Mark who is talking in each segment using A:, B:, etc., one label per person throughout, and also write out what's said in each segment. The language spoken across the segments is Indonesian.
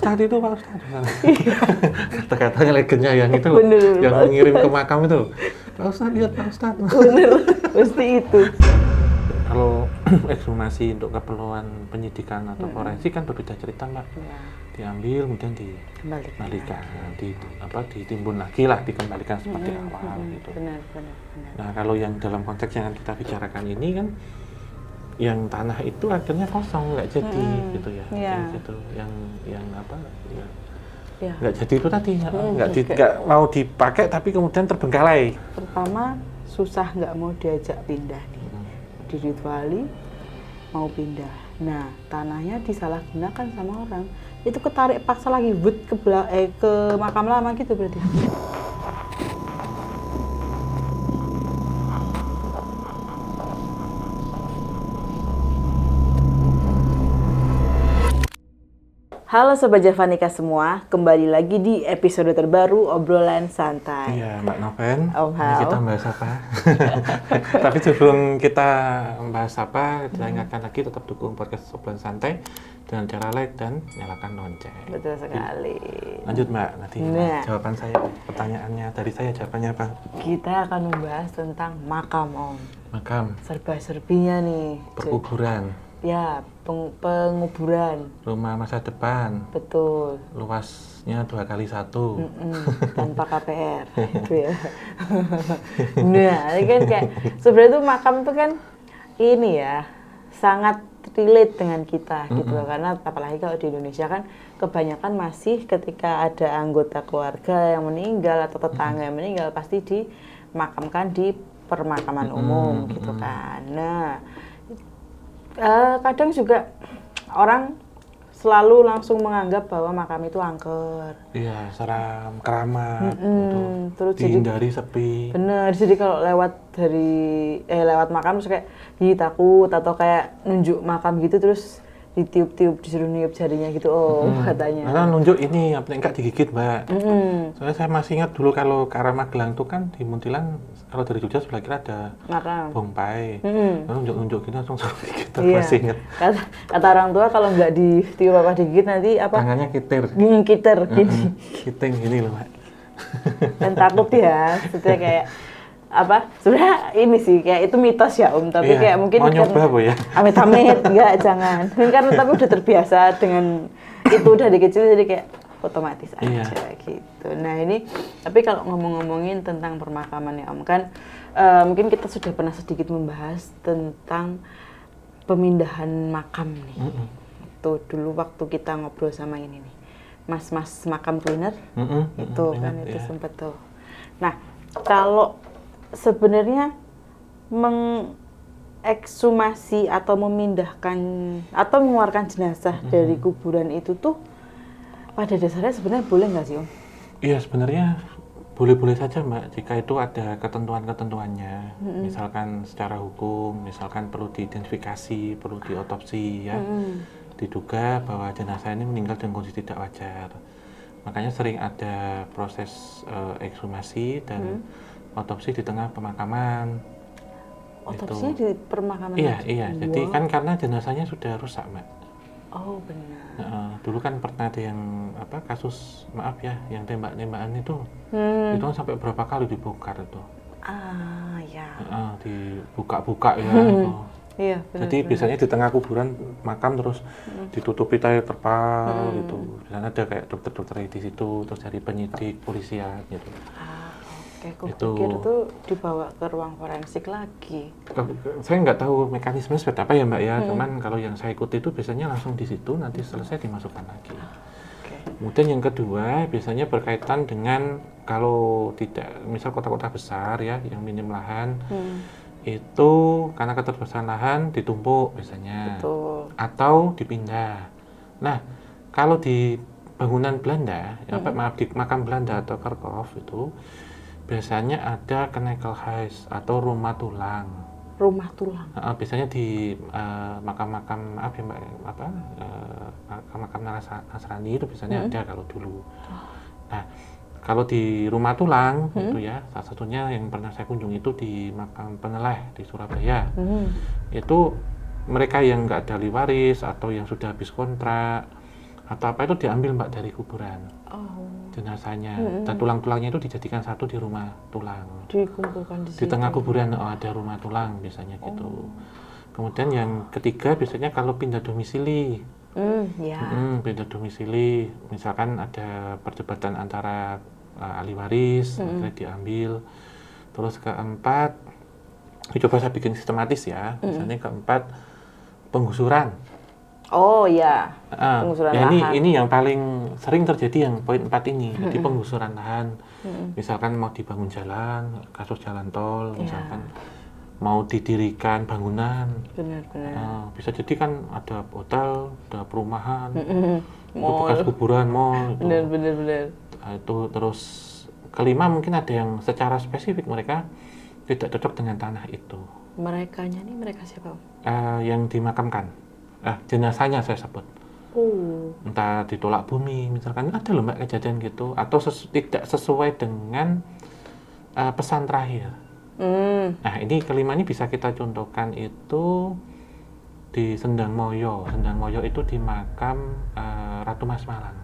A: Ustadz itu Pak Ustadz. Kata-katanya legendnya yang itu,
B: Bener,
A: yang
B: Pak
A: mengirim ke makam itu. Pak Ustadz, lihat Pak Ustadz.
B: Bener, mesti itu.
A: Kalau ekshumasi untuk keperluan penyidikan atau forensik kan berbeda cerita, Mbak.
B: Ya,
A: Diambil kemudian dikembalikan, ditimbun lagi lah, dikembalikan seperti awal gitu.
B: benar.
A: Nah, kalau yang dalam konteks yang kita bicarakan ini kan, yang tanah itu akhirnya kosong, nggak jadi gitu ya.
B: Iya.
A: Gitu. Yang apa?
B: Ya.
A: Nggak jadi itu tadi, nggak mau dipakai tapi kemudian terbengkalai.
B: Pertama susah nggak mau diajak pindah nih, dirituali mau pindah. Nah tanahnya disalahgunakan sama orang, itu ketarik paksa lagi ke makam lama gitu berarti. Halo Sobat Javanika semua, kembali lagi di episode terbaru Obrolan Santai.
A: Iya, Mbak Noven.
B: Om
A: Ini
B: Hao.
A: kita bahas apa? Tapi sebelum kita membahas apa, kita ingatkan lagi tetap dukung podcast Obrolan Santai dengan cara like dan nyalakan lonceng.
B: Betul sekali.
A: Lanjut Mbak, nanti
B: Nah.
A: jawaban saya, pertanyaannya dari saya jawabannya apa?
B: Kita akan membahas tentang makam Om.
A: Makam,
B: Serba-serbinya nih.
A: perkuburan,
B: Ya, penguburan.
A: rumah masa depan,
B: Betul.
A: luasnya 2x1.
B: Tanpa KPR itu ya. Nah, ini kan kayak sebenarnya tuh makam tuh kan ini ya sangat relate dengan kita gitu loh, karena apalagi kalau di Indonesia kan kebanyakan masih ketika ada anggota keluarga yang meninggal atau tetangga yang meninggal pasti dimakamkan di permakaman umum gitu kan. Nah, kadang juga orang selalu langsung menganggap bahwa makam itu angker.
A: Iya, seram, keramat,
B: Terus
A: dihindari sepi.
B: bener, jadi kalau lewat makam terus kayak takut atau kayak nunjuk makam gitu terus ditiup-tiup, disuruh niup jarinya gitu, katanya.
A: Karena nunjuk ini, enggak digigit Mbak. Soalnya saya masih ingat dulu kalau ke arah Magelang tuh kan di Muntilan, kalau dari Jogja sebelah kiri ada
B: Makam.
A: bongpai. Lalu nunjuk-nunjuk gitu langsung sampai gitu,
B: Iya.
A: masih ingat.
B: Kata orang tua kalau nggak ditiup apa digigit nanti apa?
A: Tangannya kitir.
B: Ngingkiter gini.
A: Kiting gini loh Mbak.
B: Dan takut ya, maksudnya kayak apa? Sebenarnya ini sih kayak itu mitos ya Om, tapi
A: Iya,
B: kayak mungkin
A: mau nyoba Bu ya?
B: amit-amit enggak, jangan. Karena tapi udah terbiasa dengan itu dari kecil jadi kayak otomatis aja gitu. Nah ini, tapi kalau ngomongin tentang permakaman ya Om, kan mungkin kita sudah pernah sedikit membahas tentang pemindahan makam nih. Itu dulu waktu kita ngobrol sama ini nih, mas-mas makam cleaner, itu kan itu sempat tuh. Nah kalau sebenarnya mengekshumasi atau memindahkan atau mengeluarkan jenazah dari kuburan itu tuh pada dasarnya sebenarnya boleh nggak sih Om?
A: Iya sebenarnya boleh-boleh saja Mbak, jika itu ada ketentuan-ketentuannya. Misalkan secara hukum, misalkan perlu diidentifikasi, perlu diotopsi ya. Diduga bahwa jenazah ini meninggal dengan kondisi tidak wajar. Makanya sering ada proses ekshumasi dan otopsi di tengah pemakaman.
B: Otopsinya di permakaman?
A: Iya. Jadi kan karena jenazahnya sudah rusak Mbak.
B: Oh benar.
A: Dulu kan pernah ada yang kasus maaf ya, yang tembak-tembakan itu kan sampai berapa kali dibongkar itu.
B: Ya.
A: Dibuka-buka ya. Itu.
B: Iya.
A: Jadi biasanya di tengah kuburan makam terus ditutupi tali terpal gitu. Di sana ada kayak dokter-dokter di situ, terus dari penyidik, polisian gitu.
B: Aku pikir itu dibawa ke ruang forensik lagi.
A: Saya nggak tahu mekanisme seperti apa ya Mbak ya, cuman kalau yang saya ikuti itu biasanya langsung di situ, nanti selesai dimasukkan lagi. Kemudian yang kedua biasanya berkaitan dengan kalau tidak, misal kota-kota besar ya, yang minim lahan, itu karena keterbatasan lahan ditumpuk biasanya.
B: Betul.
A: Atau dipindah. Nah, kalau di bangunan Belanda, di makam Belanda atau Kerkhof itu biasanya ada Knekelhuis atau rumah tulang.
B: Rumah tulang.
A: Biasanya di makam-makam makam-makam Nasrani itu biasanya ada kalau dulu. Nah, kalau di rumah tulang itu ya, salah satunya yang pernah saya kunjungi itu di makam Peneleh di Surabaya. Itu mereka yang nggak ada ahli waris atau yang sudah habis kontrak atau apa itu diambil Mbak dari kuburan jenazahnya, dan tulang-tulangnya itu dijadikan satu di rumah tulang.
B: Dikumpulkan
A: Di tengah kuburan ada rumah tulang biasanya gitu. Kemudian yang ketiga biasanya kalau pindah domisili. Pindah domisili, misalkan ada perdebatan antara ahli waris, akhirnya diambil. Terus keempat, coba saya bikin sistematis ya. Misalnya keempat, penggusuran.
B: Penggusuran lahan.
A: Ini yang paling sering terjadi yang poin 4 ini. Jadi penggusuran lahan. Misalkan mau dibangun jalan, kasus jalan tol, misalkan mau didirikan bangunan.
B: Benar-benar.
A: Bisa jadi kan ada hotel, ada perumahan, itu bekas kuburan, mall.
B: Benar.
A: Itu terus kelima mungkin ada yang secara spesifik mereka tidak cocok dengan tanah itu.
B: Mereka siapa?
A: Yang dimakamkan. Jenazahnya saya sebut. Entah ditolak bumi, misalkan ada loh Mbak kejadian gitu, atau tidak sesuai dengan pesan terakhir. Nah ini kelima ini bisa kita contohkan itu di Sendang Moyo. Sendang Moyo itu di makam Ratu Mas Malang.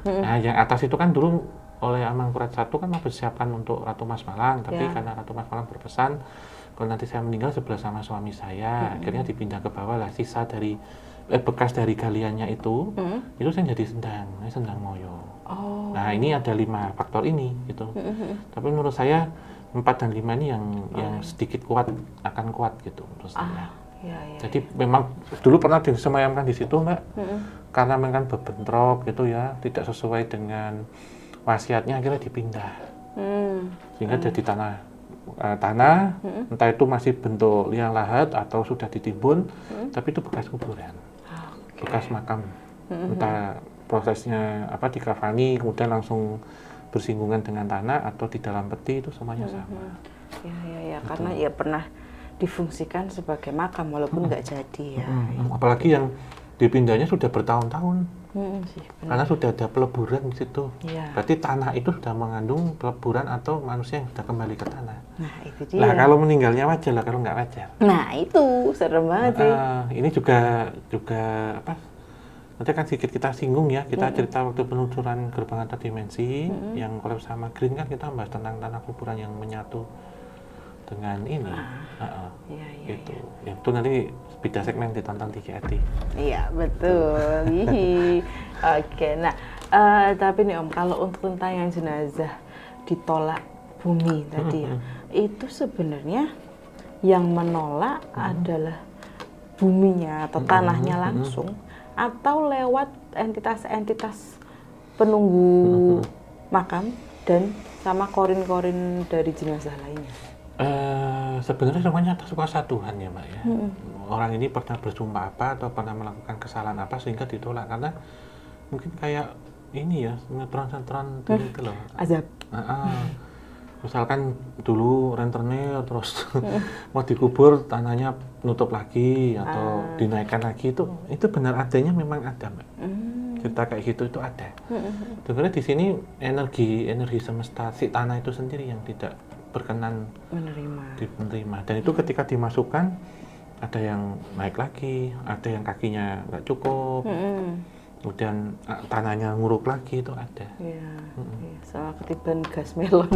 A: Nah yang atas itu kan dulu oleh Amangkurat I kan mempersiapkan untuk Ratu Mas Malang, tapi karena Ratu Mas Malang berpesan kalau nanti saya meninggal sebelah sama suami saya, akhirnya dipindah ke bawah lah sisa dari bekas dari galiannya itu saya jadi Sendang Moyo. Nah ini ada 5 faktor ini gitu. Tapi menurut saya 4 dan 5 ini yang sedikit akan kuat gitu menurut saya. Jadi memang dulu pernah disemayamkan di situ Mbak, karena memang berbentrok gitu ya, tidak sesuai dengan wasiatnya, akhirnya dipindah. Sehingga jadi tanah entah itu masih bentuk liang lahat atau sudah ditimbun, tapi itu bekas kuburan, bekas makam. Entah prosesnya dikafani kemudian langsung bersinggungan dengan tanah atau di dalam peti, itu semuanya sama.
B: Karena ya pernah difungsikan sebagai makam walaupun nggak jadi ya.
A: Apalagi yang dipindahnya sudah bertahun-tahun. Karena sudah ada peleburan di situ. Berarti tanah itu sudah mengandung peleburan atau manusia yang sudah kembali ke tanah.
B: Nah, itu dia.
A: Lah kalau meninggalnya wajar lah, kalau nggak wajar.
B: Nah, itu serem banget sih.
A: Ini juga nanti kan sedikit kita singgung ya, kita cerita waktu penelusuran gerbang antar dimensi yang kolab sama Green kan kita bahas tentang tanah kuburan yang menyatu dengan ini. Gitu. Itu nanti beda segmen ditonton di GAT.
B: Iya, betul. Oke, nah tapi nih Om, kalau untuk tentang yang jenazah ditolak bumi tadi ya, itu sebenarnya yang menolak adalah buminya atau tanahnya langsung, atau lewat entitas-entitas penunggu makam dan sama korin-korin dari jenazah lainnya.
A: Sebenarnya semuanya atas kuasa Tuhan ya Mbak ya. Orang ini pernah bersumpah apa atau pernah melakukan kesalahan apa sehingga ditolak, karena mungkin kayak ini ya, sinetron dulu itu loh.
B: Azab.
A: Misalkan dulu rentenir terus mau dikubur tanahnya nutup lagi atau dinaikkan lagi, itu benar adanya, memang ada Mbak. Cerita kayak gitu itu ada. Sebenarnya di sini energi semesta si tanah itu sendiri yang tidak berkenan menerima. Dan itu ketika dimasukkan ada yang naik lagi, ada yang kakinya nggak cukup, kemudian tanahnya nguruk lagi, itu ada.
B: Sama ketiban gas melon.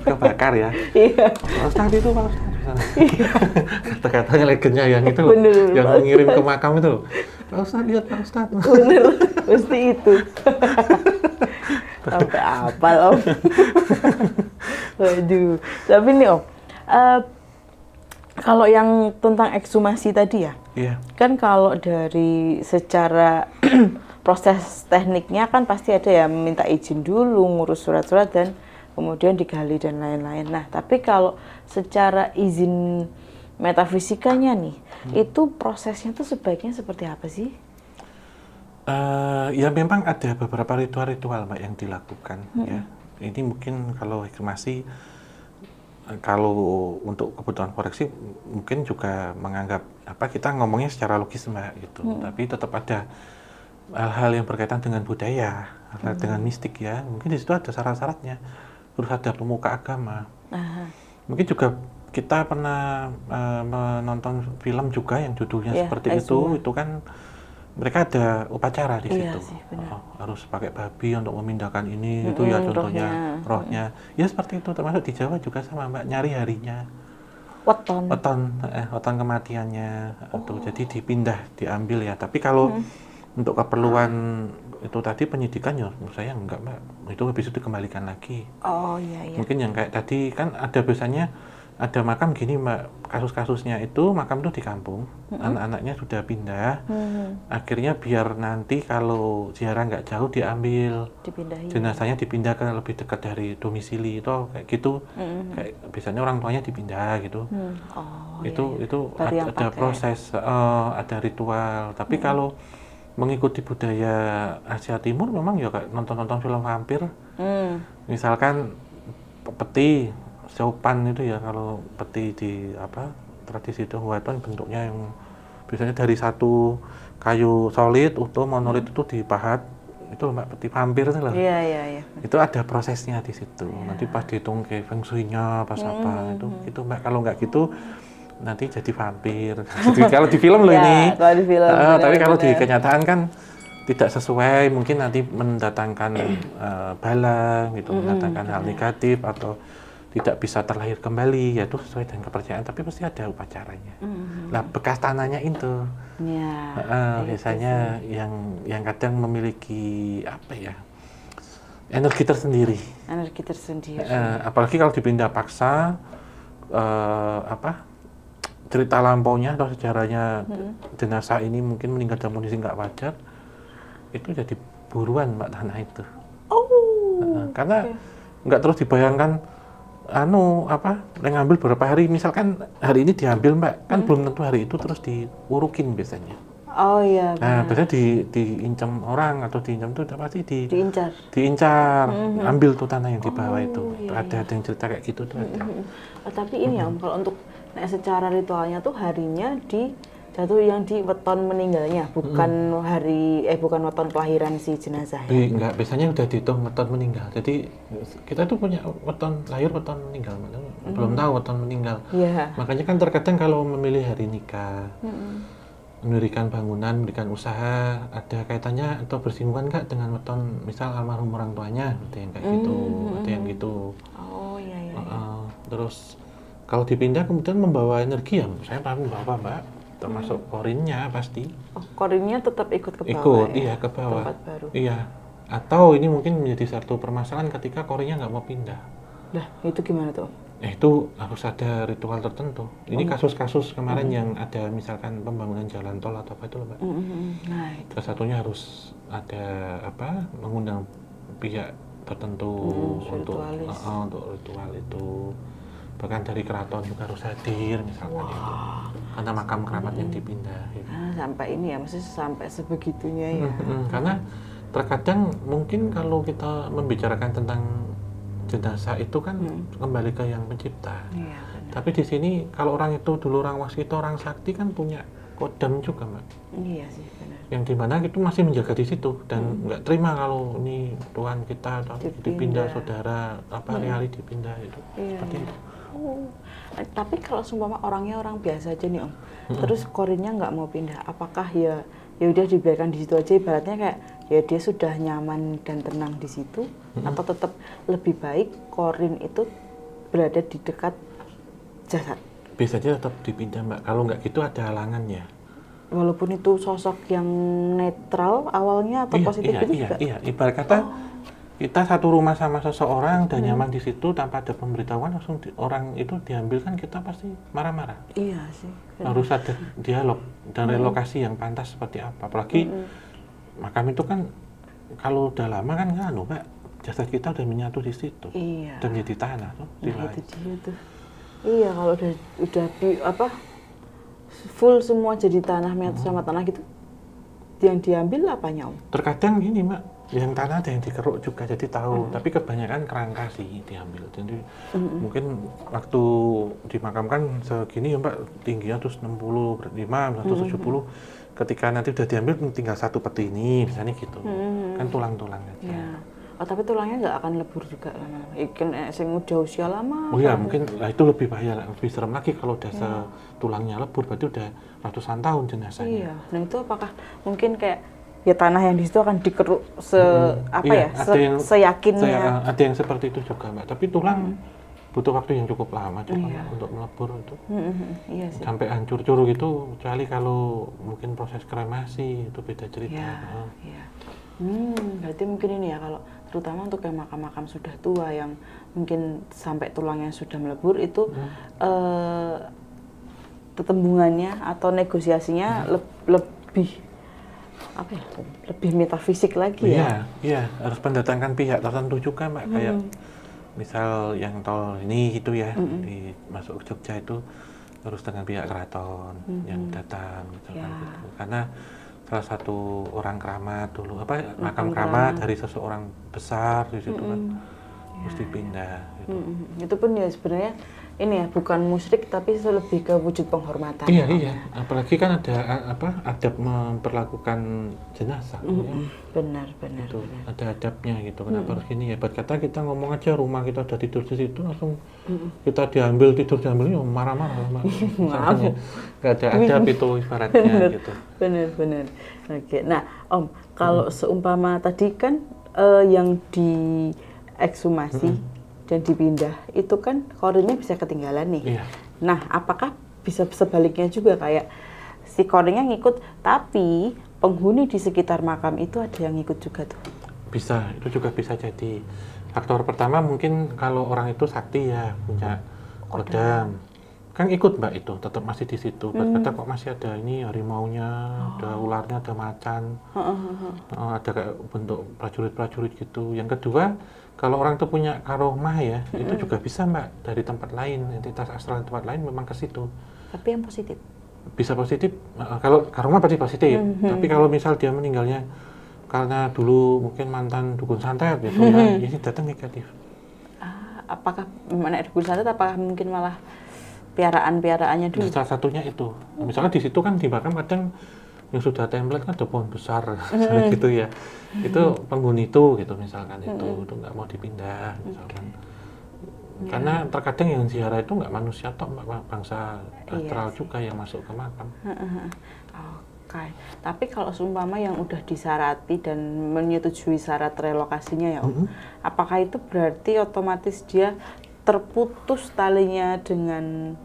A: Kebakar ya. Pak Ustadz itu Pak Ustadz. Kata-katanya legendnya yang itu, yang mengirim ke makam itu. Pak Ustadz lihat Pak Ustadz.
B: Bener, mesti itu. Sampai apal Om. Waduh, tapi nih Om, kalau yang tentang ekshumasi tadi ya, kan kalau dari secara proses tekniknya kan pasti ada ya, minta izin dulu, ngurus surat-surat dan kemudian digali dan lain-lain. Nah, tapi kalau secara izin metafisikanya nih, itu prosesnya tuh sebaiknya seperti apa sih?
A: Ya memang ada beberapa ritual-ritual Mbak yang dilakukan ya. Ini mungkin kalau ekshumasi, kalau untuk kebutuhan koreksi mungkin juga menganggap kita ngomongnya secara logis Mbak gitu. Tapi tetap ada hal-hal yang berkaitan dengan budaya, hal dengan mistik ya. Mungkin di situ ada syarat-syaratnya. Terus ada pemuka agama. Mungkin juga kita pernah menonton film juga yang judulnya seperti itu kan mereka ada upacara di
B: Iya
A: situ.
B: sih, benar.
A: Harus pakai babi untuk memindahkan ini, itu ya contohnya rohnya. Ya seperti itu, termasuk di Jawa juga sama Mbak, nyari harinya. Weton kematiannya. Tuh, jadi dipindah, diambil ya. Tapi kalau untuk keperluan itu tadi penyidikan ya menurut saya enggak Mbak. Itu habis itu dikembalikan lagi.
B: Oh iya.
A: Mungkin yang kayak tadi kan ada biasanya ada makam gini Mbak, kasus-kasusnya itu makam itu di kampung, anak-anaknya sudah pindah, akhirnya biar nanti kalau ziarah nggak jauh diambil,
B: Dipindahin.
A: jenazahnya dipindah ke lebih dekat dari domisili itu kayak gitu, kayak biasanya orang tuanya dipindah gitu, itu ada proses, ada ritual, tapi kalau mengikuti budaya Asia Timur memang ya kayak nonton-nonton film vampir, misalkan peti Siaupan itu ya, kalau peti di tradisi Tionghoa itu bentuknya yang biasanya dari satu kayu solid utuh monolit itu dipahat, itu Mbak, peti vampir itu loh.
B: Iya.
A: Itu ada prosesnya di situ. Nanti pas dihitung ke feng shui-nya pas apa itu Mbak, kalau nggak gitu nanti jadi vampir. Kalau di film loh ini.
B: Kalau di film.
A: Tapi kalau di kenyataan kan tidak sesuai, mungkin nanti mendatangkan bala gitu, mendatangkan hal negatif atau tidak bisa terlahir kembali, yaitu sesuai dengan kepercayaan, tapi pasti ada upacaranya. Nah, bekas tanahnya itu, biasanya yang kadang memiliki energi tersendiri. Apalagi kalau dipindah paksa, cerita lampaunya atau sejarahnya jenazah ini mungkin meninggal dalam kondisi nggak wajar, itu jadi buruan Mbak tanah itu. Karena nggak terus dibayangkan ngambil beberapa hari, misalkan hari ini diambil Mbak, kan belum tentu hari itu terus diurukin biasanya.
B: Oh iya.
A: Nah, biasanya diincam orang atau diincam itu udah pasti diincar, ambil tuh tanah yang di bawah itu. Ada yang cerita kayak gitu tuh ada.
B: Tapi ini ya Om, kalau untuk secara ritualnya tuh harinya jatuh yang di weton meninggalnya, bukan bukan weton kelahiran si jenazah ya?
A: Enggak, biasanya udah dihitung weton meninggal. Jadi kita tuh punya weton lahir, weton meninggal, belum tahu weton meninggal. Makanya kan terkadang kalau memilih hari nikah, mendirikan bangunan, mendirikan usaha, ada kaitannya atau bersinggungan nggak dengan weton misal almarhum orang tuanya, ada yang kayak gitu, ada yang gitu.
B: Oh iya.
A: Terus kalau dipindah kemudian membawa energi ya, saya paham membawa Mbak. Termasuk korinnya pasti.
B: Korinnya tetap ikut ke bawah.
A: Iya, ke bawah.
B: Tempat baru.
A: Iya. Atau ini mungkin menjadi satu permasalahan ketika korinnya nggak mau pindah.
B: Lah, itu gimana tuh?
A: Itu harus ada ritual tertentu. Ini kasus-kasus kemarin yang ada misalkan pembangunan jalan tol atau apa itu loh Mbak.
B: Nah, itu.
A: Salah satunya harus ada mengundang pihak tertentu untuk ritual itu. Bahkan dari keraton juga harus hadir misalkan itu, karena makam keramat yang dipindah gitu.
B: Sampai ini ya, maksudnya sampai sebegitunya ya.
A: Karena terkadang mungkin kalau kita membicarakan tentang jenazah itu kan kembali ke yang pencipta. Tapi di sini kalau orang itu dulu orang wasito, orang sakti kan punya kodam juga Mbak.
B: Iya sih, benar.
A: Yang dimana itu masih menjaga di situ dan nggak terima kalau ini Tuhan kita dipindah saudara hari-hari dipindah itu. Seperti itu.
B: Tapi kalau seumpama orangnya orang biasa aja nih Om, terus korinnya nggak mau pindah, apakah ya udah dibiarkan di situ aja, ibaratnya kayak ya dia sudah nyaman dan tenang di situ, atau tetap lebih baik korin itu berada di dekat jasad?
A: Biasanya tetap dipindah Mbak, kalau nggak gitu ada halangannya.
B: Walaupun itu sosok yang netral awalnya atau positif itu juga?
A: Iya, ibarat kata kita satu rumah sama seseorang dan nyaman di situ tanpa ada pemberitahuan, langsung orang itu diambil kan kita pasti marah-marah.
B: Iya sih.
A: Harus ada dialog dan relokasi yang pantas seperti apa. Apalagi makam itu kan kalau udah lama kan Mbak, jasad kita udah menyatu di situ.
B: Iya.
A: Dan jadi tanah tuh.
B: Nah, itu dia tuh. Iya, kalau udah full semua jadi tanah menyatu sama tanah gitu. Yang diambil apanya Om?
A: Terkadang gini Mbak, yang tanah ada yang dikeruk juga jadi tahu, tapi kebanyakan kerangka sih diambil. Jadi mungkin waktu dimakamkan segini ya Mbak, tingginya terus 65, 170. Ketika nanti udah diambil tinggal satu peti ini, misalnya gitu. Kan tulang-tulang aja.
B: Oh, tapi tulangnya nggak akan lebur juga lama-lama. Ikan yang udah usia lama.
A: Oh iya, mungkin itu lebih bahaya, lebih serem lagi kalau udah tulangnya lebur, berarti udah ratusan tahun jenazahnya.
B: Iya. Nah itu apakah mungkin kayak ya tanah yang di situ akan dikeruk seyakinnya?
A: Ada yang seperti itu juga Mbak. Tapi tulang butuh waktu yang cukup lama juga Mbak, untuk melebur itu.
B: Iya sih.
A: Sampai hancur-cur gitu, kecuali kalau mungkin proses kremasi itu beda cerita.
B: Iya. Berarti mungkin ini ya, kalau terutama untuk yang makam-makam sudah tua yang mungkin sampai tulangnya sudah melebur itu pertembungannya atau negosiasinya lebih apa ya, lebih metafisik lagi ya.
A: Iya, harus mendatangkan pihak tertentu juga Mbak, kayak misal yang tol ini gitu ya, di masuk ke Jogja itu harus dengan pihak keraton yang datang misalkan gitu. Karena salah satu orang keramat dulu, makam keramat dari seseorang besar di situ kan harus dipindah gitu.
B: Itu pun ya sebenarnya ini ya, bukan musyrik tapi lebih ke wujud penghormatan.
A: Iya. Apalagi kan ada adab memperlakukan jenazah.
B: Benar.
A: Itu ada adabnya gitu. Kenapa harus gini ya? Buat kata kita ngomong aja rumah kita udah tidur di situ langsung kita tidur diambil ya marah-marah. Nggak ada adab itu ibaratnya gitu.
B: Benar. Oke. Nah, Om, kalau seumpama tadi kan yang diekshumasi dan dipindah itu kan korinnya bisa ketinggalan nih.
A: Iya.
B: Nah, apakah bisa sebaliknya juga kayak si korinnya ngikut tapi penghuni di sekitar makam itu ada yang ngikut juga tuh?
A: Bisa, itu juga bisa jadi. Faktor pertama mungkin kalau orang itu sakti ya, punya kodam. Kan ikut Mbak itu, tetap masih di situ. Kata kok masih ada ini harimaunya, ada ularnya, ada macan. Ada kayak bentuk prajurit-prajurit gitu. Yang kedua, kalau orang itu punya karomah ya, itu juga bisa Mbak dari tempat lain, entitas astral tempat lain memang ke situ.
B: Tapi yang positif?
A: Bisa positif, kalau karomah pasti positif. Tapi kalau misal dia meninggalnya karena dulu mungkin mantan dukun santet gitu ya, ini datang negatif.
B: Apakah menaik dukun santet, apakah mungkin malah piaraannya dulu?
A: Salah satunya itu. Misalnya di situ kan di makam kadang yang sudah template kan ada pohon besar gitu ya. Itu penghuni itu gitu misalkan itu nggak mau dipindah misalkan. Karena terkadang yang ziarah itu nggak manusia tok, bangsa astral juga yang masuk ke makam.
B: Oke. Tapi kalau seumpama yang udah disarati dan menyetujui syarat relokasinya ya Om, apakah itu berarti otomatis dia terputus talinya dengan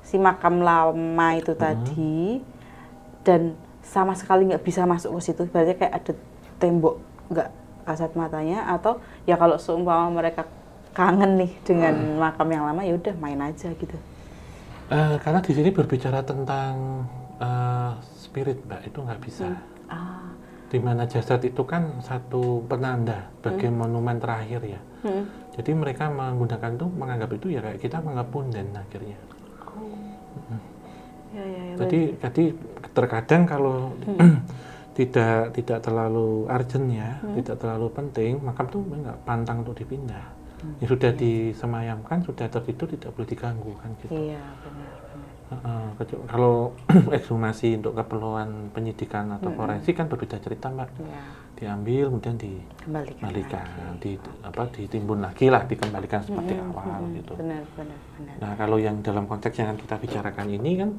B: si makam lama itu tadi dan sama sekali nggak bisa masuk ke situ? Berarti kayak ada tembok nggak kasat matanya, atau ya kalau seumpama mereka kangen nih dengan makam yang lama ya udah main aja gitu?
A: Karena di sini berbicara tentang spirit Mbak, itu nggak bisa. Dimana jasad itu kan satu penanda bagi monumen terakhir ya. Jadi mereka menggunakan itu, menganggap itu ya kayak kita menganggap punden akhirnya. Jadi terkadang kalau tidak terlalu urgent ya, tidak terlalu penting, makam tuh nggak pantang untuk dipindah. Yang sudah disemayamkan, sudah tertidur, tidak boleh diganggu kan gitu.
B: Iya, benar.
A: Kalau ekshumasi untuk keperluan penyidikan atau forensik kan berbeda cerita Mbak. Diambil kemudian dikembalikan, ditimbun lagi lah, dikembalikan seperti awal gitu.
B: Benar.
A: Nah kalau yang dalam konteks yang kita bicarakan ini kan,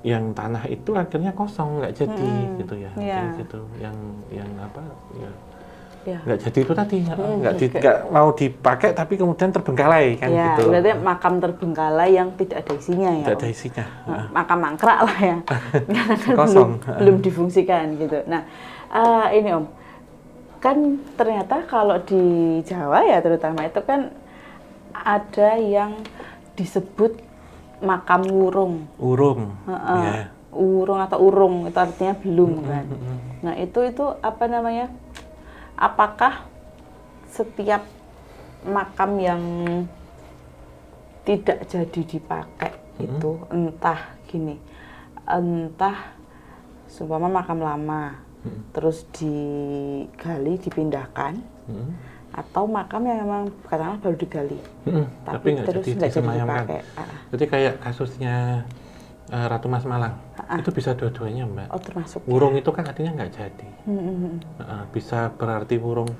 A: yang tanah itu akhirnya kosong, nggak jadi gitu ya. Gitu. Yang nggak jadi itu tadi, nggak mau dipakai tapi kemudian terbengkalai kan gitu.
B: Berarti makam terbengkalai yang tidak ada isinya ya.
A: Tidak ada isinya.
B: Makam mangkrak lah ya.
A: Kosong.
B: belum difungsikan gitu. Nah, ini Om, kan ternyata kalau di Jawa ya terutama itu kan ada yang disebut makam wurung.
A: Yeah.
B: Urung atau urung itu artinya belum kan. Nah itu apa namanya? Apakah setiap makam yang tidak jadi dipakai itu entah seumpama makam lama terus digali dipindahkan atau makam yang memang katakanlah baru digali
A: tapi nggak jadi disemayamkan. Jadi kayak kasusnya Ratu Mas Malang. Itu bisa dua-duanya, Mbak.
B: Oh, termasuk.
A: Wurung itu kan artinya nggak jadi. Bisa berarti wurung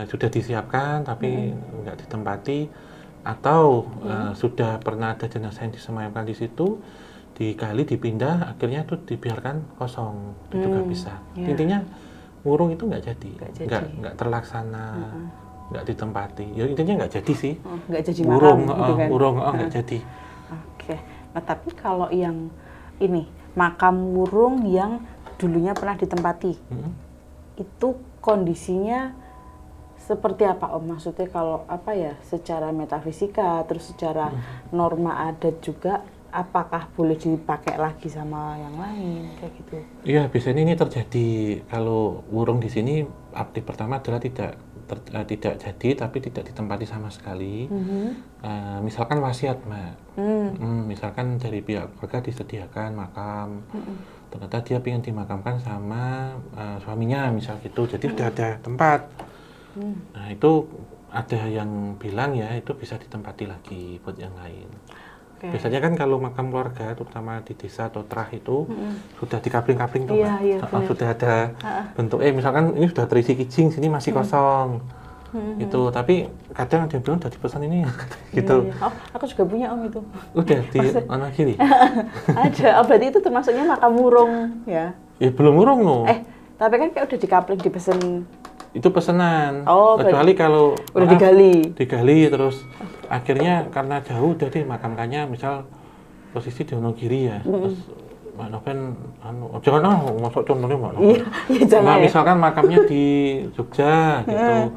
A: sudah disiapkan tapi nggak ditempati, atau sudah pernah ada jenazah yang disemayamkan di situ, digali, dipindah, akhirnya itu dibiarkan kosong. Itu juga bisa. Intinya wurung itu nggak jadi, nggak terlaksana, nggak ditempati. Ya intinya nggak jadi sih.
B: Nggak jadi
A: wurung,
B: makam, gitu kan?
A: Wurung nggak jadi.
B: Oke. Nah, tapi kalau yang ini makam wurung yang dulunya pernah ditempati, itu kondisinya seperti apa, Om? Maksudnya kalau apa ya, secara metafisika, terus secara norma adat juga, apakah boleh dipakai lagi sama yang lain kayak gitu?
A: Iya, biasanya ini terjadi kalau wurung di sini. Arti pertama adalah tidak jadi, tapi tidak ditempati sama sekali. Misalkan wasiat, Mbak. Misalkan dari pihak keluarga disediakan makam, ternyata dia ingin dimakamkan sama suaminya, misal gitu. Jadi sudah ada tempat. Nah, itu ada yang bilang ya itu bisa ditempati lagi buat yang lain. Biasanya kan kalau makam keluarga, terutama di desa atau terah itu sudah dikapling-kapling tuh, sudah ada bentuk, misalkan ini sudah terisi kijing, sini masih kosong, gitu. Tapi kadang ada yang bilang udah dipesan ini, gitu.
B: Oh, aku juga punya, Om, itu.
A: Udah di mana kiri?
B: Ada. Berarti itu termasuknya makam wurung ya?
A: Ya belum wurung loh.
B: Tapi kan kayak udah dikapling, dipesen.
A: Itu pesanan.
B: Oh,
A: kecuali kalau
B: udah digali
A: terus akhirnya karena jauh udah dimakamkannya, misal posisi di Wonogiri ya, terus Mbak Noven jangan masuk contohnya Mbak Noven.
B: Iya, jangan.
A: Misalkan makamnya di Jogja gitu,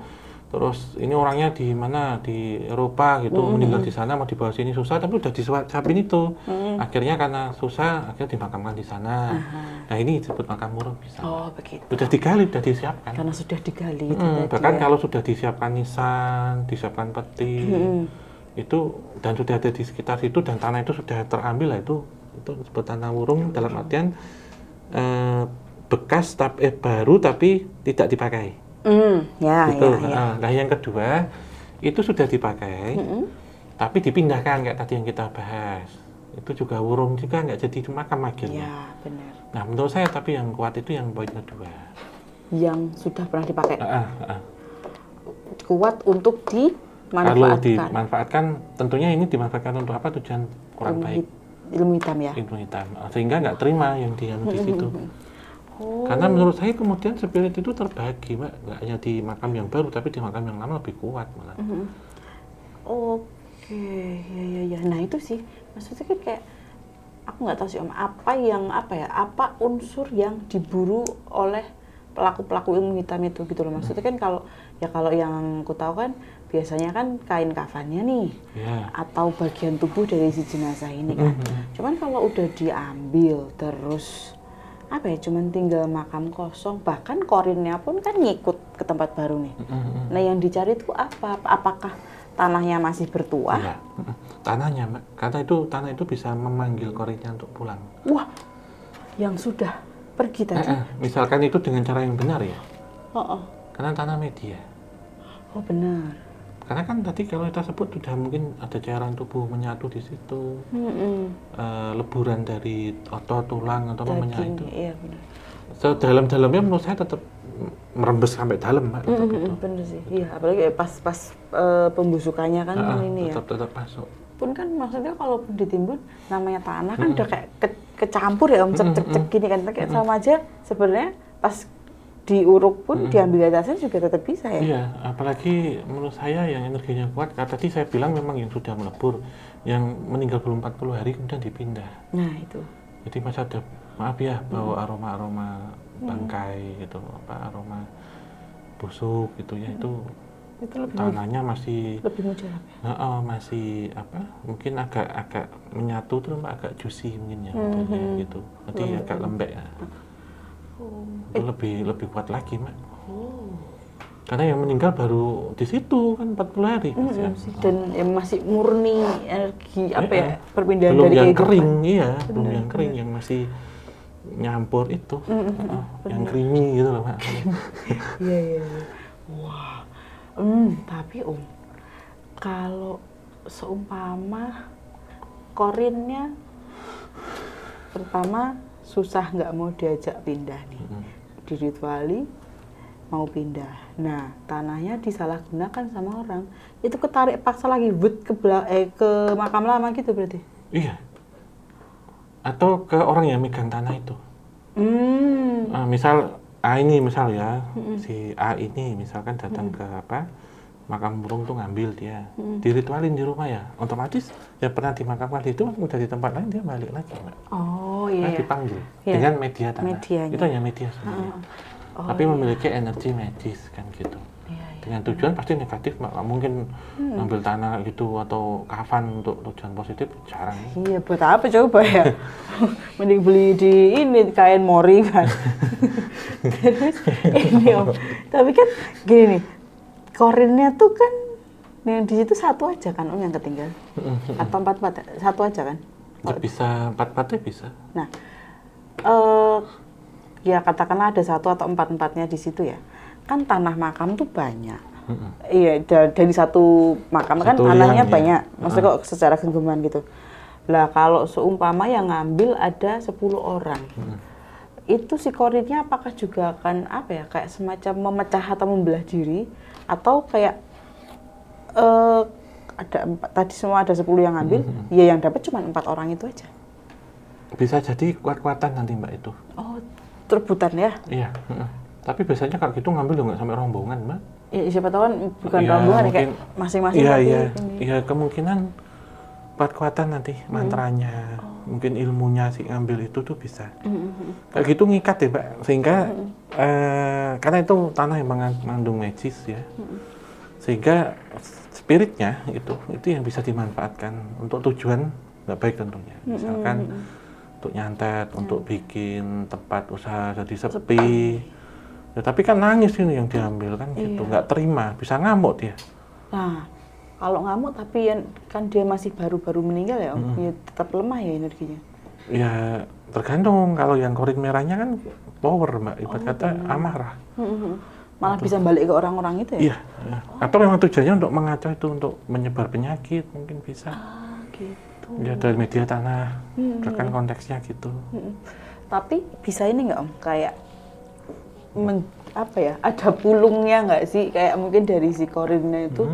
A: terus ini orangnya di mana, di Eropa gitu, meninggal di sana, mau dibawa sini susah, tapi udah disiapin itu. Akhirnya karena susah, akhirnya dimakamkan di sana. Nah, ini disebut makam wurung bisa.
B: Oh, begitu.
A: Sudah digali, sudah disiapkan.
B: Karena sudah digali.
A: Bahkan kalau sudah disiapkan nisan, disiapkan peti, itu dan sudah ada di sekitar situ dan tanah itu sudah terambil lah, itu disebut tanah wurung, dalam artian bekas baru tapi tidak dipakai. Gitu. Nah, yang kedua itu sudah dipakai, tapi dipindahkan kayak tadi yang kita bahas. Itu juga wurung juga nggak jadi makam akhirnya.
B: Ya, benar.
A: Nah, menurut saya tapi yang kuat itu yang poin kedua.
B: Yang sudah pernah dipakai. Kuat untuk dimanfaatkan.
A: Kalau dimanfaatkan, tentunya ini dimanfaatkan untuk apa, tujuan kurang baik.
B: Ilmu hitam ya?
A: Ilmu hitam. Sehingga nggak terima yang di situ. Karena menurut saya kemudian spirit itu terbagi, Mbak. Nggak hanya di makam yang baru, tapi di makam yang lama lebih kuat malah.
B: Oke, ya. Nah itu sih, maksudnya kan kayak, aku nggak tahu sih, Om, apa unsur yang diburu oleh pelaku-pelaku ilmu hitam itu gitu loh. Maksudnya kan kalau yang aku tahu kan biasanya kan kain kafannya nih, atau bagian tubuh dari si jenazah ini kan. Cuman kalau udah diambil terus cuman tinggal makam kosong, bahkan korinnya pun kan ngikut ke tempat baru nih. Nah, yang dicari itu apa? Apakah tanahnya masih bertuah?
A: Iya. Tanahnya, Mbak. Karena tanah itu bisa memanggil korinnya untuk pulang.
B: Wah, yang sudah pergi tadi.
A: Misalkan itu dengan cara yang benar ya. Karena tanah media.
B: Oh, benar.
A: Karena kan tadi kalau kita sebut sudah mungkin ada cairan tubuh menyatu di situ, leburan dari otot, tulang atau menyatu itu.
B: Iya, benar.
A: Sedalam-dalamnya menurut saya tetap merembes sampai dalam, Mbak.
B: Benar sih. Iya, apalagi pas pembusukannya kan ini ya.
A: Tetap masuk.
B: Pun kan maksudnya kalau ditimbun namanya tanah kan udah kayak kecampur ya, Om, cek gini kan, kayak sama aja sebenarnya pas diuruk pun diambil atasnya juga tetap bisa ya.
A: Iya, apalagi menurut saya yang energinya kuat, tadi saya bilang memang yang sudah melebur, yang meninggal belum 40 hari kemudian dipindah.
B: Nah, itu.
A: Jadi masih ada, maaf ya, bawa aroma-aroma bangkai gitu, aroma busuk gitu ya, itu tanahnya masih
B: lebih mujarab ya?
A: masih mungkin agak menyatu tuh, Mbak, agak juicy mungkin ya, gitu. Jadi agak lembek ya. Itu lebih kuat lagi, Mbak. Karena yang meninggal baru di situ kan 40 hari.
B: Dan yang masih murni energi perpindahan
A: belum
B: dari
A: yang
B: kehidupan.
A: Kering, belum yang kering, yang masih nyampur itu, yang creamy gitu loh, Mbak.
B: Iya. Wah, tapi Om, kalau seumpama korinnya pertama susah nggak mau diajak pindah nih. Dirituali mau pindah. Nah, tanahnya disalahgunakan sama orang. Itu ketarik paksa lagi ke makam lama gitu berarti.
A: Iya. Atau ke orang yang megang tanah itu. Misal A ini misal ya, si A ini misalkan datang ke makam burung tuh ngambil dia, diritualin di rumah ya, otomatis ya pernah dimakamkan itu udah di tempat lain dia balik lagi, Mbak.
B: Oh iya.
A: Nah, dipanggil dengan media tanah.
B: Medianya.
A: Itu hanya media sebenarnya. Tapi memiliki energi medis kan gitu. Dengan tujuan pasti negatif, Mbak. Nggak mungkin ngambil tanah gitu atau kafan untuk tujuan positif, jarang.
B: Iya, buat apa coba ya? Mending beli di ini kain mori kan. Terus ini Om, tapi kan gini nih, korinnya tuh kan yang di situ satu aja kan Om yang ketinggalan? Atau 4 satu aja kan?
A: Nggak bisa 4-4-nya bisa.
B: Nah, ya katakanlah ada 1 atau 4-4-nya di situ ya. Kan tanah makam tuh banyak. Iya, dari satu makam kan tanahnya banyak. Maksudnya kok secara genggaman gitu. Lah kalau seumpama yang ngambil ada 10 orang. Itu si korinnya apakah juga akan kayak semacam memecah atau membelah diri, atau kayak ada 4 tadi semua ada 10 yang ngambil, ya yang dapat cuma 4 orang itu aja.
A: Bisa jadi kuat-kuatan nanti, Mbak, itu.
B: Oh, rebutan ya?
A: Iya. Tapi biasanya kalau gitu ngambil juga nggak sampai rombongan, Mbak.
B: Ya, siapa tahu kan bukan rombongan ya, kayak masing-masing.
A: Iya, kemungkinan kuat-kuatan nanti mantranya, mungkin ilmunya si ngambil itu tuh bisa. Kayak gitu ngikat ya, Mbak, sehingga karena itu tanah yang mengandung magis ya, sehingga spiritnya itu yang bisa dimanfaatkan untuk tujuan nggak baik tentunya. Misalkan untuk nyantet, untuk bikin tempat usaha jadi sepi. Ya, tapi kan nangis ini yang diambil kan gitu, nggak terima, bisa ngamuk dia.
B: Nah, kalau ngamuk tapi kan dia masih baru-baru meninggal ya, Om, ya tetap lemah ya energinya.
A: Ya tergantung, kalau yang korin merahnya kan power, Mbak, ibarat kata amarah.
B: Malah bisa balik ke orang-orang itu ya?
A: Iya, atau memang tujuannya untuk mengacau itu, untuk menyebar penyakit mungkin bisa.
B: Gitu.
A: Ya dari media tanah, kan konteksnya gitu.
B: Tapi bisa ini nggak Om, kayak ada pulungnya nggak sih, kayak mungkin dari si korinnya itu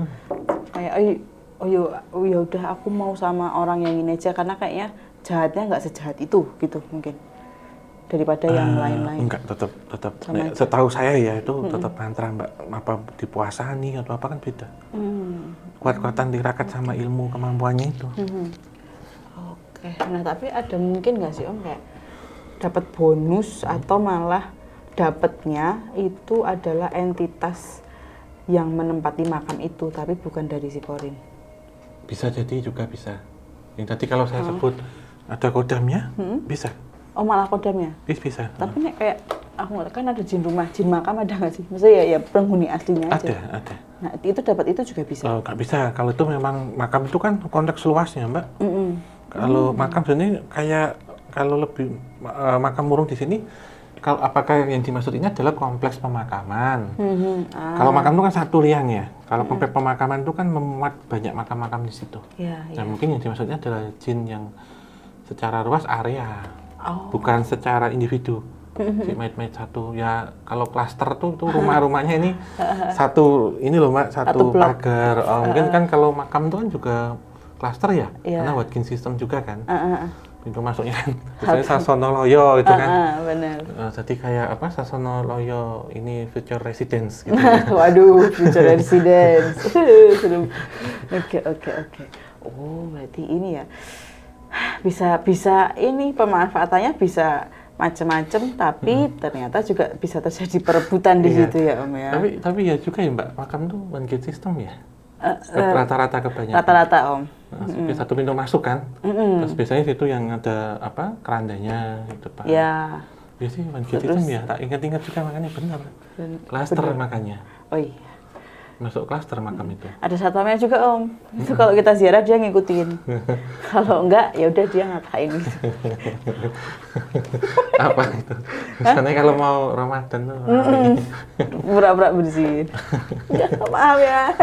B: kayak oh ya udah aku mau sama orang yang ini aja karena kayaknya jahatnya nggak sejahat itu gitu mungkin daripada yang lain-lain.
A: Enggak, tetap setahu saya ya itu tetap mantra, Mbak. Apa dipuasani atau apa kan beda. Kuat-kuatan tirakat sama ilmu kemampuannya itu.
B: Oke. Nah, tapi ada mungkin nggak sih Om kayak dapat bonus atau malah dapatnya itu adalah entitas yang menempati makam itu, tapi bukan dari si korin.
A: Bisa jadi juga bisa. Yang tadi kalau saya sebut ada kodamnya, bisa.
B: Oh, malah kodamnya?
A: Bisa.
B: Tapi nek kayak aku kan ada jin rumah, jin makam ada nggak sih? Maksudnya ya penghuni aslinya aja.
A: Ada.
B: Nah, itu dapat itu juga bisa?
A: Nggak bisa. Kalau itu memang makam itu kan konteks luasnya, Mbak. Kalau makam sini kayak kalau lebih makam burung di sini. Kalau apakah yang dimaksud ini adalah kompleks pemakaman? Kalau makam itu kan satu liang ya. Kalau kompleks pemakaman itu kan memuat banyak makam-makam di situ. Nah, mungkin yang dimaksudnya adalah jin yang secara luas area, bukan secara individu. Si mayat-mayat satu ya. Kalau klaster tuh rumah-rumahnya ini satu ini loh, Mbak, satu pagar. Mungkin kan kalau makam itu kan juga klaster ya, karena Watkins system juga kan. Pintu masuknya kan misalnya Sasono Loyo itu kan.
B: Benar.
A: Jadi kayak Sasono Loyo ini future residence gitu.
B: Waduh, future residence. Oke. Oh, berarti ini ya. Bisa ini pemanfaatannya bisa macam-macam, tapi ternyata juga bisa terjadi perebutan di situ ya Om ya.
A: Tapi ya juga ya, Mbak, makam tuh one gate system ya. Rata-rata kebanyakan.
B: Rata-rata Om.
A: Satu pintu masuk kan. Terus biasanya situ yang ada kerandanya gitu, Pak.
B: Ya.
A: Biasanya one gate system ya. Tak ingat-ingat juga makanya benar. Klaster makanya.
B: Oh iya.
A: Masuk klaster makam itu.
B: Ada satpamnya juga Om. Itu kalau kita ziarah dia ngikutin. Kalau enggak ya udah dia ngapain gitu.
A: Apa itu? Misalnya kalau mau Ramadan tuh.
B: Pura-pura bersihin. Ya, maaf ya.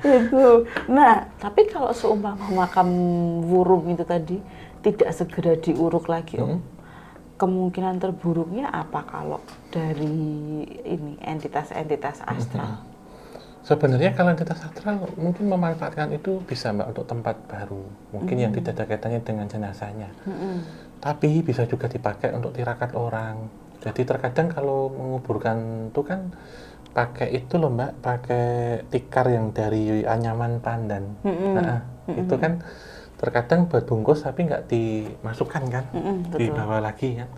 B: Itu. Nah, tapi kalau seumpama makam burung itu tadi tidak segera diuruk lagi, Om, kemungkinan terburuknya apa kalau dari ini entitas-entitas astral?
A: Sebenarnya kalau entitas astral mungkin memanfaatkan itu bisa Mbak untuk tempat baru, mungkin yang tidak ada kaitannya dengan jenazahnya. Tapi bisa juga dipakai untuk tirakat orang. Jadi terkadang kalau menguburkan itu kan pakai itu loh Mbak, pakai tikar yang dari anyaman pandan. Itu kan terkadang buat bungkus tapi nggak dimasukkan kan, dibawa lagi kan.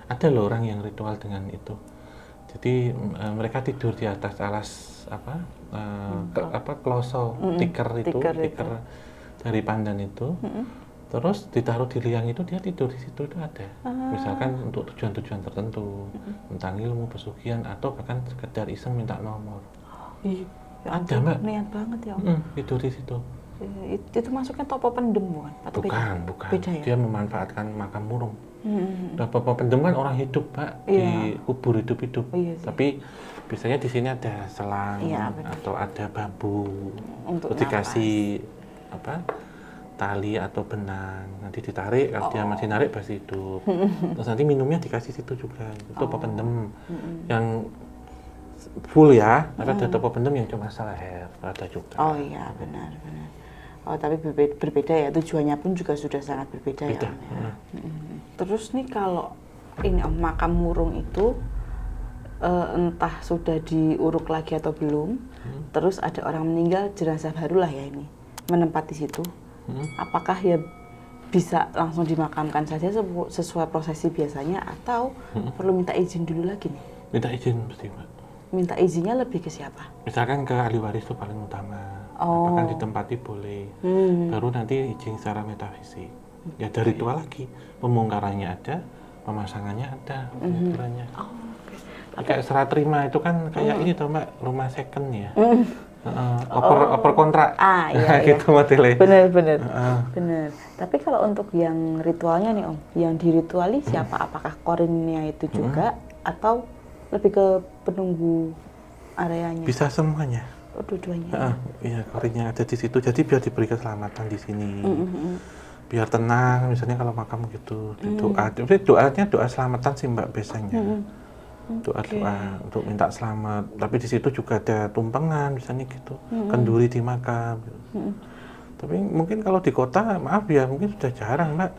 A: Ada loh orang yang ritual dengan itu. Jadi mereka tidur di atas alas kloso tikar dari pandan itu. Terus ditaruh di liang itu, dia tidur di situ, itu ada. Misalkan untuk tujuan-tujuan tertentu, tentang ilmu, pesugihan, atau bahkan sekedar iseng minta nomor. Ada Mbak.
B: Niat banget ya Om.
A: Tidur di situ.
B: Itu masuknya topo pendem bukan? Atau
A: bukan.
B: Beda ya?
A: Dia memanfaatkan makam murung. Topo pendem kan orang hidup Mbak, dikubur hidup-hidup. Tapi biasanya di sini ada selang atau ada bambu. Untuk dikasih tali atau benang, nanti ditarik, kalau dia masih narik pasti hidup. Terus nanti minumnya dikasih situ juga. Itu topo pendem yang full ya, tapi ada topo pendem yang cuma seleher, ada juga.
B: Oh iya, benar. Oh tapi berbeda ya, tujuannya pun juga sudah sangat berbeda ya. Terus nih kalau ini Om, makam murung itu entah sudah diuruk lagi atau belum, terus ada orang meninggal, jenazah barulah ya ini menempati situ. Apakah ya bisa langsung dimakamkan saja sesuai prosesi biasanya atau perlu minta izin dulu lagi nih?
A: Minta izin mesti Mbak.
B: Minta izinnya lebih ke siapa?
A: Misalkan ke ahli waris itu paling utama. Apakah ditempati boleh. Baru nanti izin secara metafisik. Ya dari ritual lagi. Pembongkarannya ada, pemasangannya ada, pengukurannya. Kayak serah terima itu kan kayak ini tau Mbak, rumah second ya. Oper kontrak.
B: Iya.
A: Gitu modelnya.
B: Bener. Tapi kalau untuk yang ritualnya nih Om, yang dirituali siapa? Apakah korinnya itu juga atau lebih ke penunggu areanya?
A: Bisa semuanya.
B: Oh, dua-duanya.
A: Iya, korinnya ada di situ. Jadi biar diberi keselamatan di sini. Biar tenang, misalnya kalau makam gitu, doanya doa selamatan sih Mbak biasanya. Doa untuk minta selamat. Tapi di situ juga ada tumpengan misalnya gitu, kenduri di makam. Tapi mungkin kalau di kota, maaf ya, mungkin sudah jarang Mbak.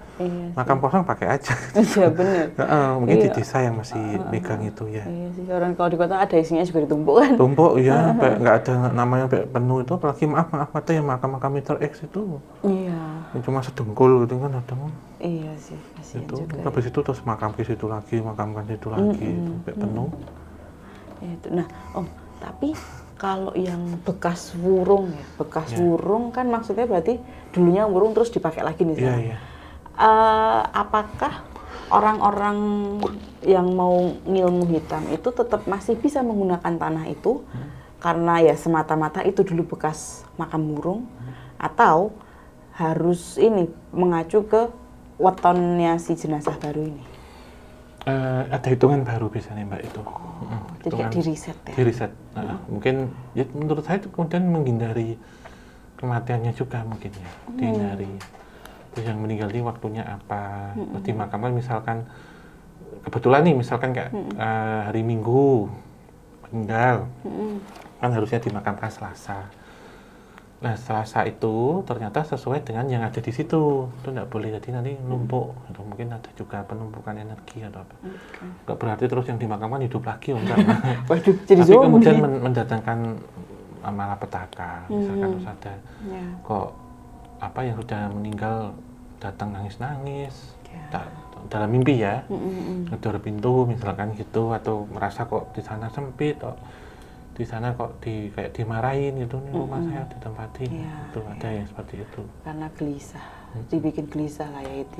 A: Makam kosong pakai aja.
B: Iya benar.
A: Mungkin di desa yang masih megang itu ya.
B: Iya sih, orang kalau di kota ada isinya juga ditumpuk kan.
A: Tumpuk ya, nggak ada namanya penuh itu. Apalagi maaf ada yang makam-makam Mr. X itu. Iya. Yang cuma sedengkul gitu kan ada.
B: Iya sih, kasihan
A: itu,
B: juga.
A: Habis itu terus makam ke situ lagi, makamkan situ lagi, sampai penuh.
B: Itu. Nah, Om, tapi kalau yang bekas wurung ya, wurung kan maksudnya berarti dulunya wurung terus dipakai lagi nih sekarang.
A: Iya.
B: Apakah orang-orang yang mau ngilmu hitam itu tetap masih bisa menggunakan tanah itu karena ya semata-mata itu dulu bekas makam wurung, atau harus ini mengacu ke wetonnya si jenazah baru ini?
A: Ada hitungan baru biasanya Mbak itu.
B: Jadi kayak di riset ya?
A: Di riset. Mungkin ya menurut saya itu kemudian menghindari kematiannya juga mungkin ya. Dihindari. Terus yang meninggal ini waktunya apa. Terus dimakamkan misalkan, kebetulan nih misalkan kayak hari Minggu meninggal. Kan harusnya dimakamkan Selasa. Nah, Selasa itu ternyata sesuai dengan yang ada di situ. Itu nggak boleh, jadi nanti numpuk. Atau mungkin ada juga penumpukan energi atau apa. Nggak berarti terus yang dimakamkan hidup lagi, enggak.
B: Waduh, jadi
A: tapi kemudian mendatangkan malapetaka. Misalkan terus ada kok apa yang sudah meninggal datang nangis-nangis. Dalam mimpi ya. Ngedor pintu misalkan gitu, atau merasa kok di sana sempit, di sana kok kayak dimarahin gitu, nih rumah saya ditempatin. Itu ada yang seperti itu.
B: Karena gelisah, dibikin gelisah lah ya itu.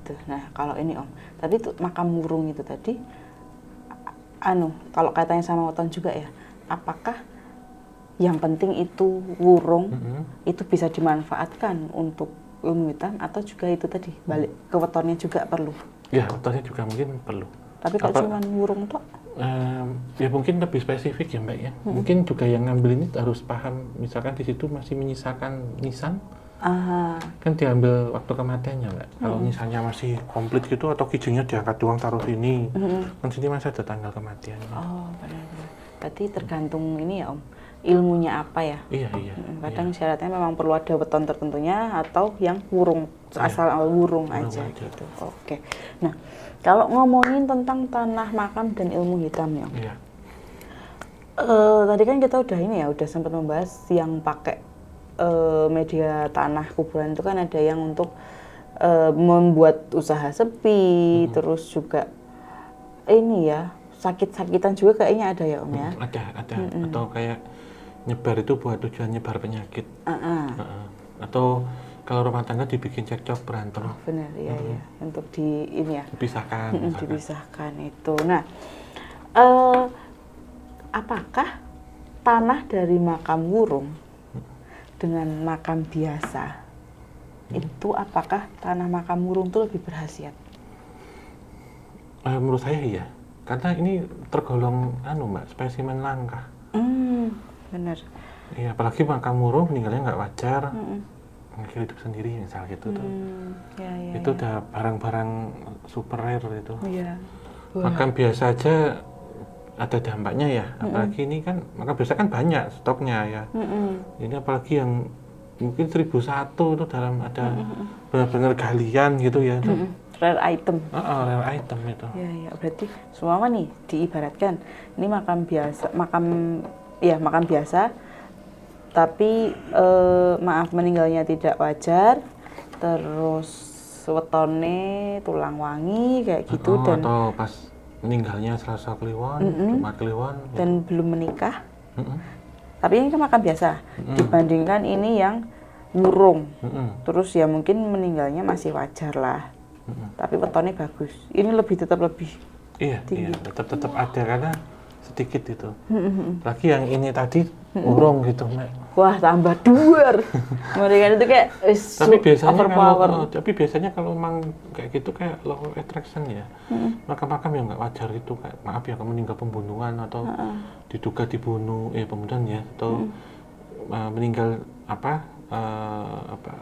B: Itu. Nah kalau ini Om, tadi tuh makam wurung itu tadi, kalau kaitannya sama weton juga ya, apakah yang penting itu wurung itu bisa dimanfaatkan untuk ilmu hitam, atau juga itu tadi balik ke wetonnya juga perlu?
A: Ya, wetonnya juga mungkin perlu.
B: Tapi kalau cuma wurung tok?
A: Ya mungkin lebih spesifik ya Mbak ya. Mungkin juga yang ngambil ini harus paham, misalkan di situ masih menyisakan nisan, Kan diambil waktu kematiannya, Mbak. Kalau misalnya masih komplit gitu atau kijinya diangkat doang taruh sini, kan sini masih ada tanggal kematiannya.
B: Oh, benar-benar. Berarti tergantung ini ya Om, ilmunya apa ya?
A: Iya.
B: Kadang syaratnya memang perlu ada weton tertentunya atau yang wurung, asal wurung aja gitu. Oke. Nah, kalau ngomongin tentang tanah makam dan ilmu hitam ya Om.
A: Iya.
B: Tadi kan kita udah sempat membahas yang pakai media tanah kuburan itu kan ada yang untuk membuat usaha sepi, terus juga ini ya sakit-sakitan juga kayaknya ada ya Om ya.
A: Ada. Atau kayak nyebar itu buat tujuan nyebar penyakit. Atau kalau rumah tangga dibikin cekcok berantem.
B: Oh, benar ya. Untuk ini ya. Dipisahkan itu. Nah, apakah tanah dari makam wurung dengan makam biasa itu apakah tanah makam wurung itu lebih berkhasiat?
A: Menurut saya iya, karena ini tergolong Mbak, spesimen langka.
B: Benar.
A: Iya, apalagi makam wurung meninggalnya nggak wajar, mengakhiri hidup sendiri misal gitu tuh. Itu udah barang-barang super rare itu.
B: Iya.
A: Makam biasa aja ada dampaknya ya, apalagi ini kan makam biasa kan banyak stoknya ya. Ini apalagi yang mungkin 1001 itu dalam ada benar-benar galian gitu ya.
B: Rare item.
A: Rare item itu.
B: Iya, berarti semua nih diibaratkan ini makam biasa, tapi maaf meninggalnya tidak wajar, terus wetone tulang wangi kayak gitu dan
A: atau pas meninggalnya Selasa Kliwon, Jumat Kliwon
B: dan belum menikah. Tapi ini kan makam biasa dibandingkan ini yang wurung. Terus ya mungkin meninggalnya masih wajar lah. Tapi wetonnya bagus. Ini tetap lebih tinggi.
A: Iya, tetap ada karena sedikit itu. Lagi yang ini tadi wurung gitu, Mbak.
B: Wah, tambah duar. Mereka itu kayak overpower.
A: Tapi biasanya kalau emang kayak gitu kayak law of attraction ya. Makam-makam yang nggak wajar itu kayak maaf ya kamu meninggal pembunuhan atau diduga dibunuh pembunuhan ya atau meninggal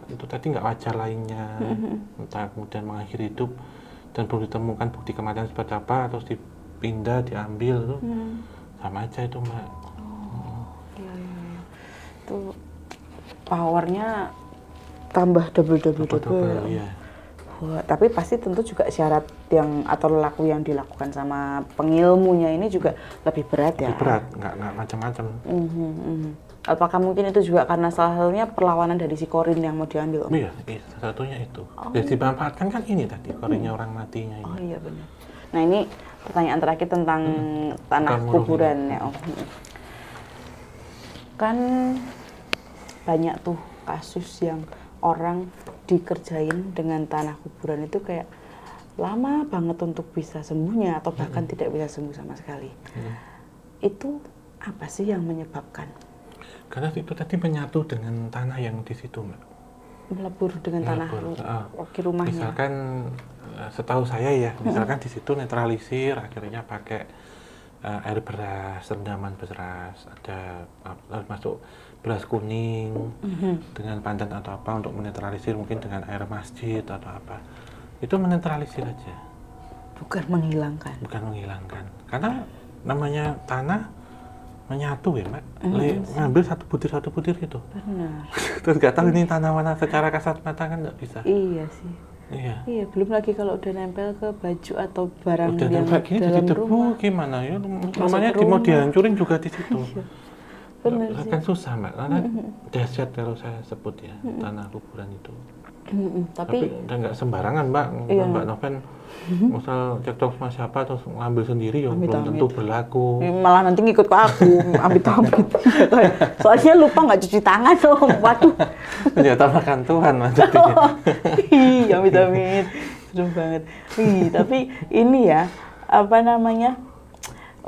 A: itu tadi nggak wajar lainnya, entah kemudian mengakhiri hidup dan belum ditemukan bukti kematian seperti apa terus dipindah diambil tuh sama aja itu Mbak.
B: Iya. Itu powernya tambah double.
A: Iya.
B: Wah, tapi pasti tentu juga syarat yang atau laku yang dilakukan sama pengilmunya ini juga lebih berat ya.
A: Lebih berat, nggak macam-macam.
B: Apakah mungkin itu juga karena salah satunya perlawanan dari si korin yang mau diambil?
A: Iya, salah satunya itu. Jadi dimanfaatkan kan ini tadi korinnya orang matinya ini.
B: Oh iya benar. Nah ini pertanyaan terakhir tentang tanah kuburan ya Om. Kan banyak tuh kasus yang orang dikerjain dengan tanah kuburan itu kayak lama banget untuk bisa sembuhnya atau bahkan tidak bisa sembuh sama sekali. Itu apa sih yang menyebabkan?
A: Karena itu tadi menyatu dengan tanah yang di situ, Mbak.
B: Melebur dengan tanah rumahnya.
A: Misalkan setahu saya ya, misalkan di situ netralisir, akhirnya pakai air beras, rendaman beras, ada masuk beras kuning dengan pandan atau apa untuk menetralisir, mungkin dengan air masjid atau apa. Itu menetralisir aja.
B: Bukan menghilangkan.
A: Karena namanya tanah menyatu ya Mbak, ngambil satu butir gitu.
B: Benar.
A: Terus nggak tahu ini tanah mana secara kasat mata kan nggak bisa.
B: Iya sih. Iya, belum lagi kalau udah nempel ke baju atau barang
A: udah
B: yang dalam rumah.
A: Gimana ya, rumahnya mau dihancurin juga di situ.
B: Iya. Benar sih.
A: Kan susah Mbak, karena dahsyat kalau saya sebut ya, tanah kuburan itu. Tapi udah nggak sembarangan Mbak, Mbak Noven. Misal cekcok sama siapa terus ngambil sendiri ya belum tentu berlaku.
B: Malah nanti ngikut ke aku, amit-amit. Soalnya lupa nggak cuci tangan loh, waduh.
A: Ternyata makan Tuhan maksudnya.
B: Iya, amit-amit. Seru banget. Tapi ini ya,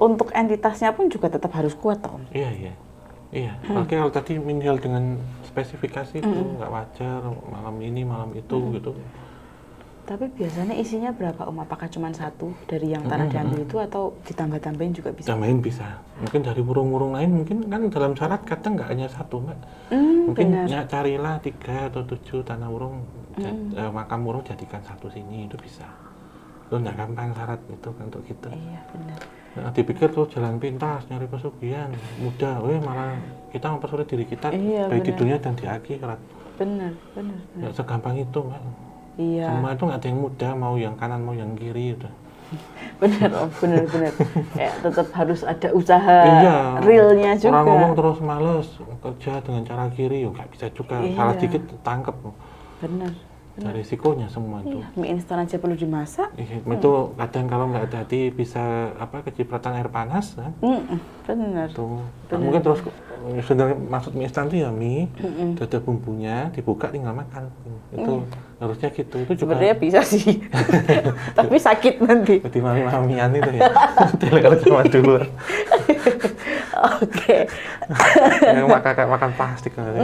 B: untuk entitasnya pun juga tetap harus kuat, Om.
A: Iya. Oke, kalau tadi meninggal dengan spesifikasi itu nggak wajar, malam ini, malam itu gitu.
B: Tapi biasanya isinya berapa Om? Apakah cuma satu dari yang tanah diambil itu atau ditambah-tambahin juga bisa?
A: Tambahin bisa. Mungkin dari burung-burung lain mungkin kan dalam syarat kadang nggak hanya satu Mbak. Mungkin ya, carilah 3 atau 7 tanah burung, makam burung jadikan satu sini, itu bisa. Itu nggak gampang syarat itu kan untuk gitu.
B: Iya benar.
A: Nah, dipikir tuh jalan pintas, nyari pesugihan, mudah, malah kita mempersulit diri kita, baik di dunia dan di akhirat.
B: Benar.
A: Nggak segampang itu Mbak.
B: Iya.
A: Semua itu nggak ada yang mudah, mau yang kanan mau yang kiri udah.
B: Benar Om, benar. Tetap harus ada usaha realnya juga.
A: Orang ngomong terus males kerja dengan cara kiri, nggak bisa juga. Salah dikit tangkep.
B: Benar.
A: Dari risikonya semua itu.
B: Mie instan aja perlu dimasak.
A: Itu kadang kalau nggak hati-hati bisa kecipratan air panas kan.
B: Benar.
A: Tuh. Mungkin terus sebenarnya maksud mie instan itu ya mie, ada bumbunya, dibuka tinggal makan. Itu harusnya gitu. Itu juga
B: sebenarnya bisa sih. Tapi sakit nanti.
A: Jadi mami-mamian itu ya. Kalau zaman dulu.
B: Oke.
A: Kayak makan plastik kan.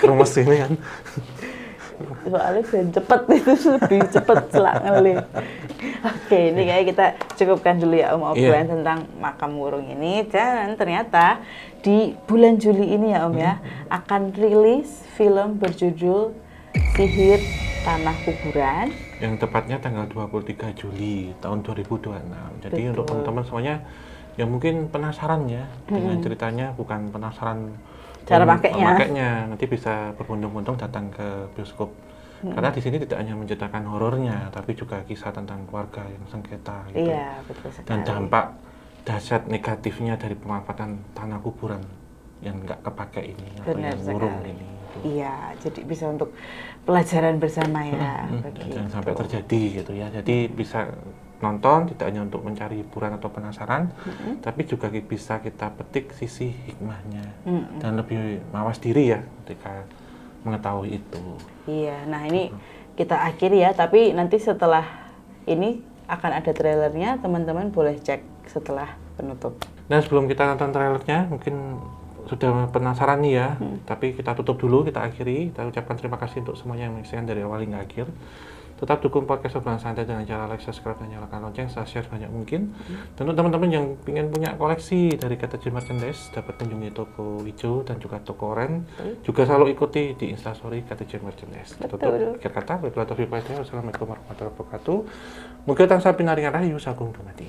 A: Kremes ini kan.
B: Soalnya biar cepet itu lebih cepet selak ngelih. Oke, ini kayak kita cukupkan dulu ya Om obrolan tentang makam burung ini. Dan ternyata di bulan Juli ini ya Om ya akan rilis film berjudul Sihir Tanah Kuburan.
A: Yang tepatnya tanggal 23 Juli tahun 2026. Jadi untuk teman-teman semuanya yang mungkin penasaran ya dengan ceritanya, bukan penasaran
B: cara pakainya,
A: nanti bisa berbondong-bondong datang ke bioskop. Karena di sini tidak hanya menceritakan horornya, tapi juga kisah tentang keluarga yang sengketa gitu.
B: Iya, betul sekali.
A: Dan dampak dahsyat negatifnya dari pemanfaatan tanah kuburan yang nggak kepakai ini, atau yang burung ini.
B: Iya, jadi bisa untuk pelajaran bersama ya.
A: Jangan sampai terjadi gitu ya. Jadi bisa nonton tidak hanya untuk mencari hiburan atau penasaran, tapi juga bisa kita petik sisi hikmahnya dan lebih mawas diri ya ketika mengetahui itu.
B: Iya, nah ini kita akhiri ya, tapi nanti setelah ini akan ada trailernya, teman-teman boleh cek setelah penutup.
A: Dan sebelum kita nonton trailernya, mungkin sudah penasaran nih ya, tapi kita tutup dulu, kita akhiri. Kita ucapkan terima kasih untuk semuanya yang menyaksikan dari awal hingga akhir. Tetap dukung podcast Obrolan Santai dengan cara like, subscribe, dan nyalakan lonceng, share banyak mungkin. Dan untuk teman-teman yang ingin punya koleksi dari KTJ Merchandise, dapat kunjungi toko hijau dan juga toko oranye. Juga selalu ikuti di Instastory KTJ Merchandise. Tutup akhir kata, wassalamualaikum warahmatullahi wabarakatuh. Mungkin tangsa pinaringan rahayu sagung dumadi.